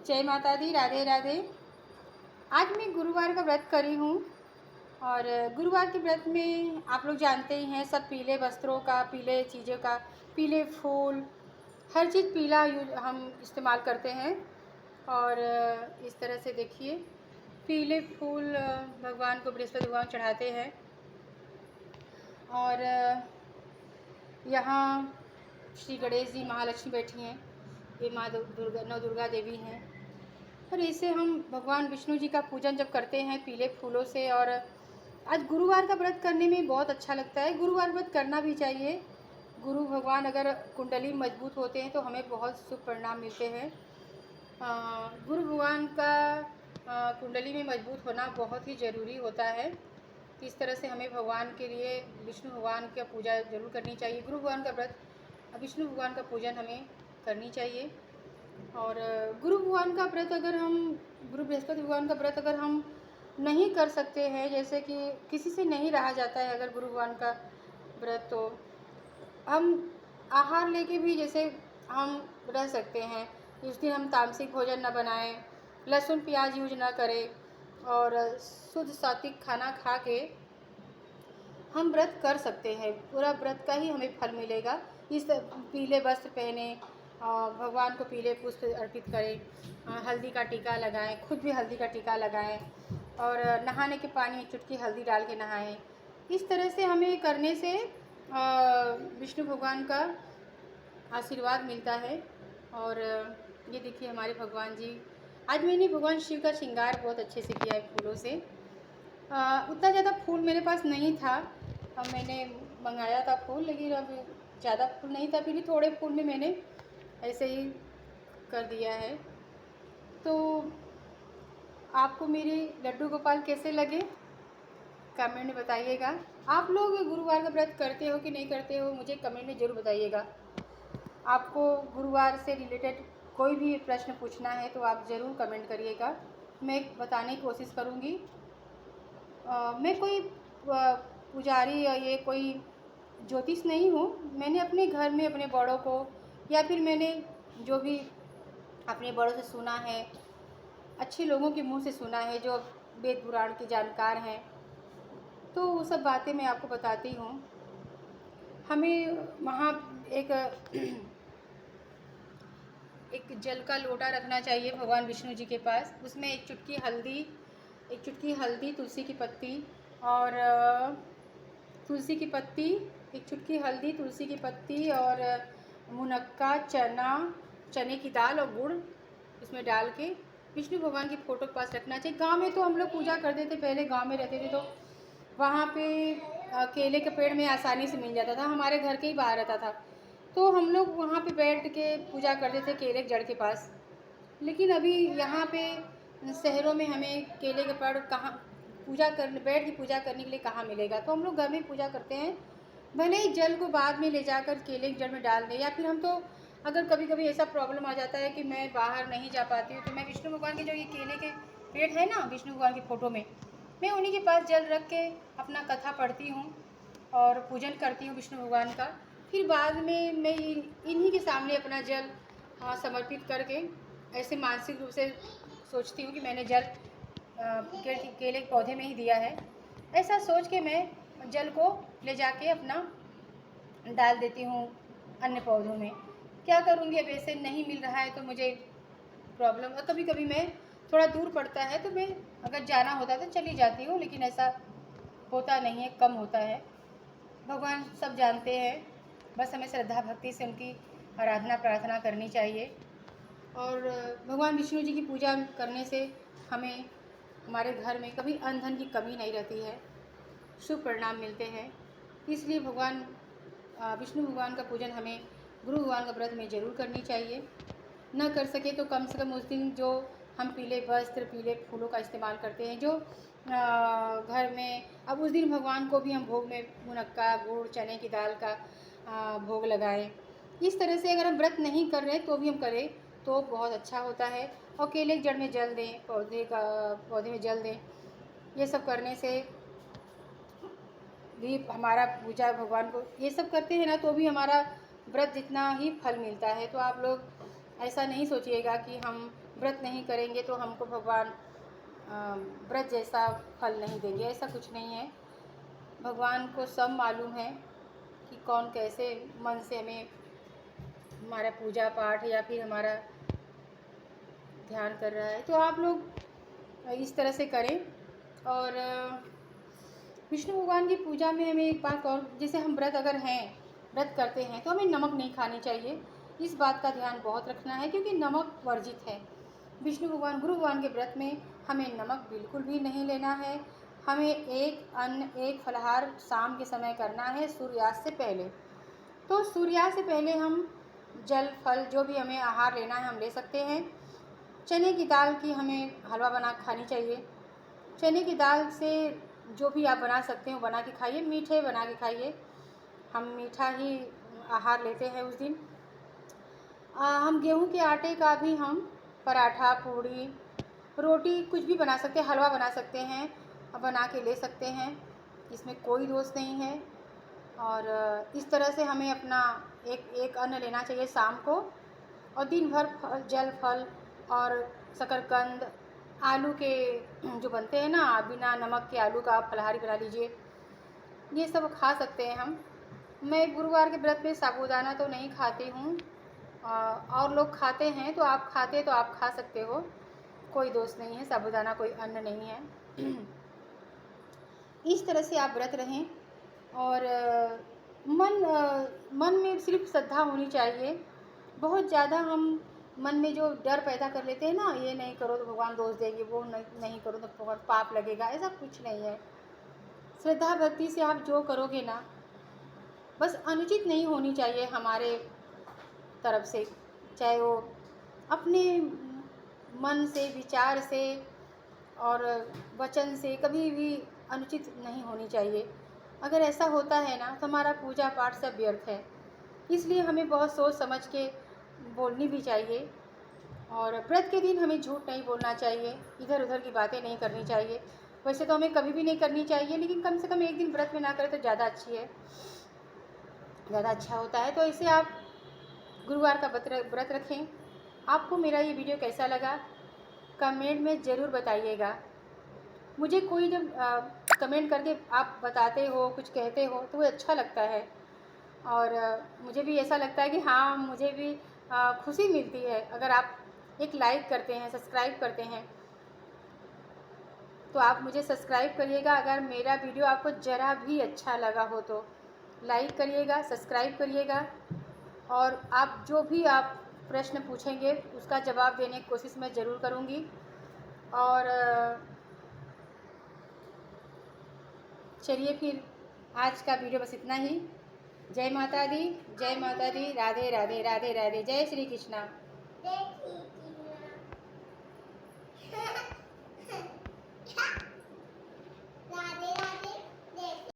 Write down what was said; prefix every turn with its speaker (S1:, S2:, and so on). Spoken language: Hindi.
S1: जय माता दी, राधे राधे। आज मैं गुरुवार का व्रत करी हूँ और गुरुवार के व्रत में आप लोग जानते ही हैं, सब पीले वस्त्रों का, पीले चीज़ों का, पीले फूल, हर चीज़ पीला हम इस्तेमाल करते हैं। और इस तरह से देखिए, पीले फूल भगवान को, बृहस्पति भगवान चढ़ाते हैं। और यहाँ श्री गणेश जी, महालक्ष्मी बैठी हैं, ये माँ दुर्गा, नौ दुर्गा देवी हैं। और ऐसे हम भगवान विष्णु जी का पूजन जब करते हैं पीले फूलों से, और आज गुरुवार का व्रत करने में बहुत अच्छा लगता है। गुरुवार व्रत करना भी चाहिए। गुरु भगवान अगर कुंडली मजबूत होते हैं तो हमें बहुत शुभ परिणाम मिलते हैं। गुरु भगवान का कुंडली में मजबूत होना बहुत ही ज़रूरी होता है। इस तरह से हमें भगवान के लिए, विष्णु भगवान की पूजा ज़रूर करनी चाहिए। गुरु भगवान का व्रत, विष्णु भगवान का पूजन हमें करनी चाहिए। और गुरु भगवान का व्रत अगर हम, गुरु बृहस्पति भगवान का व्रत अगर हम नहीं कर सकते हैं, जैसे कि किसी से नहीं रहा जाता है अगर गुरु भगवान का व्रत, तो हम आहार लेके भी जैसे हम रह सकते हैं। इस दिन हम तामसिक भोजन न बनाएं, लहसुन प्याज यूज ना करें और शुद्ध सात्विक खाना खा के हम व्रत कर सकते हैं। पूरा व्रत का ही हमें फल मिलेगा। इस पीले वस्त्र पहने, भगवान को पीले पुष्प अर्पित करें, हल्दी का टीका लगाएं, खुद भी हल्दी का टीका लगाएं और नहाने के पानी में चुटकी हल्दी डाल के नहाएं। इस तरह से हमें करने से विष्णु भगवान का आशीर्वाद मिलता है। और ये देखिए हमारे भगवान जी, आज मैंने भगवान शिव का श्रृंगार बहुत अच्छे से किया है फूलों से। उतना ज़्यादा फूल मेरे पास नहीं था, अब मैंने मंगाया था फूल, लेकिन अब ज़्यादा फूल नहीं था, फिर भी थोड़े फूल में मैंने ऐसे ही कर दिया है। तो आपको मेरे लड्डू गोपाल कैसे लगे कमेंट में बताइएगा। आप लोग गुरुवार का व्रत करते हो कि नहीं करते हो, मुझे कमेंट में ज़रूर बताइएगा। आपको गुरुवार से रिलेटेड कोई भी प्रश्न पूछना है तो आप ज़रूर कमेंट करिएगा, मैं बताने की कोशिश करूँगी। मैं कोई पुजारी या ये कोई ज्योतिष नहीं हूँ। मैंने अपने घर में अपने बड़ों को, या फिर मैंने जो भी अपने बड़ों से सुना है, अच्छे लोगों के मुंह से सुना है जो वेद पुराण के जानकार हैं, तो वो सब बातें मैं आपको बताती हूँ। हमें वहाँ एक जल का लोटा रखना चाहिए भगवान विष्णु जी के पास। उसमें एक चुटकी हल्दी, तुलसी की पत्ती और तुलसी की पत्ती, एक चुटकी हल्दी, तुलसी की पत्ती और मुनक्का, चने की दाल और गुड़ इसमें डाल के विष्णु भगवान की फ़ोटो के पास रखना चाहिए। गांव में तो हम लोग पूजा करते थे, पहले गांव में रहते थे तो वहाँ पे केले के पेड़ में आसानी से मिल जाता था, हमारे घर के ही बाहर रहता था, तो हम लोग वहाँ पे बैठ के पूजा करते थे केले के जड़ के पास। लेकिन अभी यहाँ पे शहरों में हमें केले के पेड़ कहाँ बैठ के पूजा करने के लिए कहाँ मिलेगा, तो हम लोग घर में पूजा करते हैं। भले ही जल को बाद में ले जाकर केले के जड़ में डाल दें, या फिर हम तो अगर कभी कभी ऐसा प्रॉब्लम आ जाता है कि मैं बाहर नहीं जा पाती हूँ, तो मैं विष्णु भगवान के जो ये केले के पेड़ है ना, विष्णु भगवान की फ़ोटो में, मैं उन्हीं के पास जल रख के अपना कथा पढ़ती हूँ और पूजन करती हूँ विष्णु भगवान का। फिर बाद में मैं इन्हीं के सामने अपना जल समर्पित करके ऐसे मानसिक रूप से सोचती हूँ कि मैंने जल केले के पौधे में ही दिया है। ऐसा सोच के मैं जल को ले जाके अपना डाल देती हूँ अन्य पौधों में। क्या करूँगी, अब ऐसे नहीं मिल रहा है तो मुझे प्रॉब्लम, और कभी कभी मैं थोड़ा दूर पड़ता है तो मैं अगर जाना होता है तो चली जाती हूँ, लेकिन ऐसा होता नहीं है, कम होता है। भगवान सब जानते हैं, बस हमें श्रद्धा भक्ति से उनकी आराधना प्रार्थना करनी चाहिए। और भगवान विष्णु जी की पूजा करने से हमें, हमारे घर में कभी अन्न धन की कमी नहीं रहती है, शुभ परिणाम मिलते हैं। इसलिए भगवान विष्णु भगवान का पूजन हमें गुरु भगवान का व्रत में ज़रूर करनी चाहिए। न कर सके तो कम से कम उस दिन जो हम पीले वस्त्र, पीले फूलों का इस्तेमाल करते हैं, जो घर में, अब उस दिन भगवान को भी हम भोग में मुनक्का, गुड़, चने की दाल का भोग लगाएं। इस तरह से अगर हम व्रत नहीं कर रहे तो भी हम करें तो बहुत अच्छा होता है। और केले की जड़ में जल दें, पौधे में जल दें, ये सब करने से भी हमारा पूजा भगवान को ये सब करते हैं ना, तो भी हमारा व्रत जितना ही फल मिलता है। तो आप लोग ऐसा नहीं सोचिएगा कि हम व्रत नहीं करेंगे तो हमको भगवान व्रत जैसा फल नहीं देंगे, ऐसा कुछ नहीं है। भगवान को सब मालूम है कि कौन कैसे मन से हमें हमारा पूजा पाठ या फिर हमारा ध्यान कर रहा है। तो आप लोग इस तरह से करें। और विष्णु भगवान की पूजा में हमें एक बात और, जैसे हम व्रत अगर हैं, व्रत करते हैं तो हमें नमक नहीं खानी चाहिए। इस बात का ध्यान बहुत रखना है क्योंकि नमक वर्जित है। विष्णु भगवान गुरु भगवान के व्रत में हमें नमक बिल्कुल भी नहीं लेना है। हमें एक अन्न एक फलाहार शाम के समय करना है सूर्यास्त से पहले। तो सूर्यास्त से पहले हम जल फल जो भी हमें आहार लेना है हम ले सकते हैं। चने की दाल की हमें हलवा बना खानी चाहिए। चने की दाल से जो भी आप बना सकते हो बना के खाइए, मीठे बना के खाइए। हम मीठा ही आहार लेते हैं उस दिन। हम गेहूं के आटे का भी हम पराठा, पूड़ी, रोटी कुछ भी बना सकते हैं, हलवा बना सकते हैं, बना के ले सकते हैं। इसमें कोई दोष नहीं है। और इस तरह से हमें अपना एक अन्न लेना चाहिए शाम को, और दिन भर जल फल और शकरकंद, आलू के जो बनते हैं ना बिना नमक के आलू का आप फलाहारी बना लीजिए, ये सब खा सकते हैं हम। मैं गुरुवार के व्रत में साबूदाना तो नहीं खाती हूँ, और लोग खाते हैं तो आप खा सकते हो, कोई दोष नहीं है, साबूदाना कोई अन्न नहीं है। इस तरह से आप व्रत रहें। और मन में सिर्फ श्रद्धा होनी चाहिए। बहुत ज़्यादा हम मन में जो डर पैदा कर लेते हैं ना, ये नहीं करो तो भगवान दोष देंगे, वो नहीं करो तो बहुत पाप लगेगा, ऐसा कुछ नहीं है। श्रद्धा भक्ति से आप जो करोगे ना, बस अनुचित नहीं होनी चाहिए हमारे तरफ से, चाहे वो अपने मन से, विचार से और वचन से कभी भी अनुचित नहीं होनी चाहिए। अगर ऐसा होता है ना तो हमारा पूजा पाठ सब व्यर्थ है। इसलिए हमें बहुत सोच समझ के बोलनी भी चाहिए। और व्रत के दिन हमें झूठ नहीं बोलना चाहिए, इधर उधर की बातें नहीं करनी चाहिए। वैसे तो हमें कभी भी नहीं करनी चाहिए, लेकिन कम से कम एक दिन व्रत में ना करें तो ज़्यादा अच्छी है, ज़्यादा अच्छा होता है। तो इसे आप गुरुवार का व्रत रखें। आपको मेरा ये वीडियो कैसा लगा कमेंट में ज़रूर बताइएगा। मुझे कोई जब कमेंट करके आप बताते हो, कुछ कहते हो, तो वो अच्छा लगता है। और मुझे भी ऐसा लगता है कि हाँ, मुझे भी खुशी मिलती है अगर आप एक लाइक करते हैं, सब्सक्राइब करते हैं। तो आप मुझे सब्सक्राइब करिएगा। अगर मेरा वीडियो आपको ज़रा भी अच्छा लगा हो तो लाइक करिएगा, सब्सक्राइब करिएगा। और आप जो भी आप प्रश्न पूछेंगे उसका जवाब देने की कोशिश मैं ज़रूर करूँगी। और चलिए फिर आज का वीडियो बस इतना ही। जय माता दी, जय माता दी, राधे राधे, राधे राधे, जय श्री कृष्णा।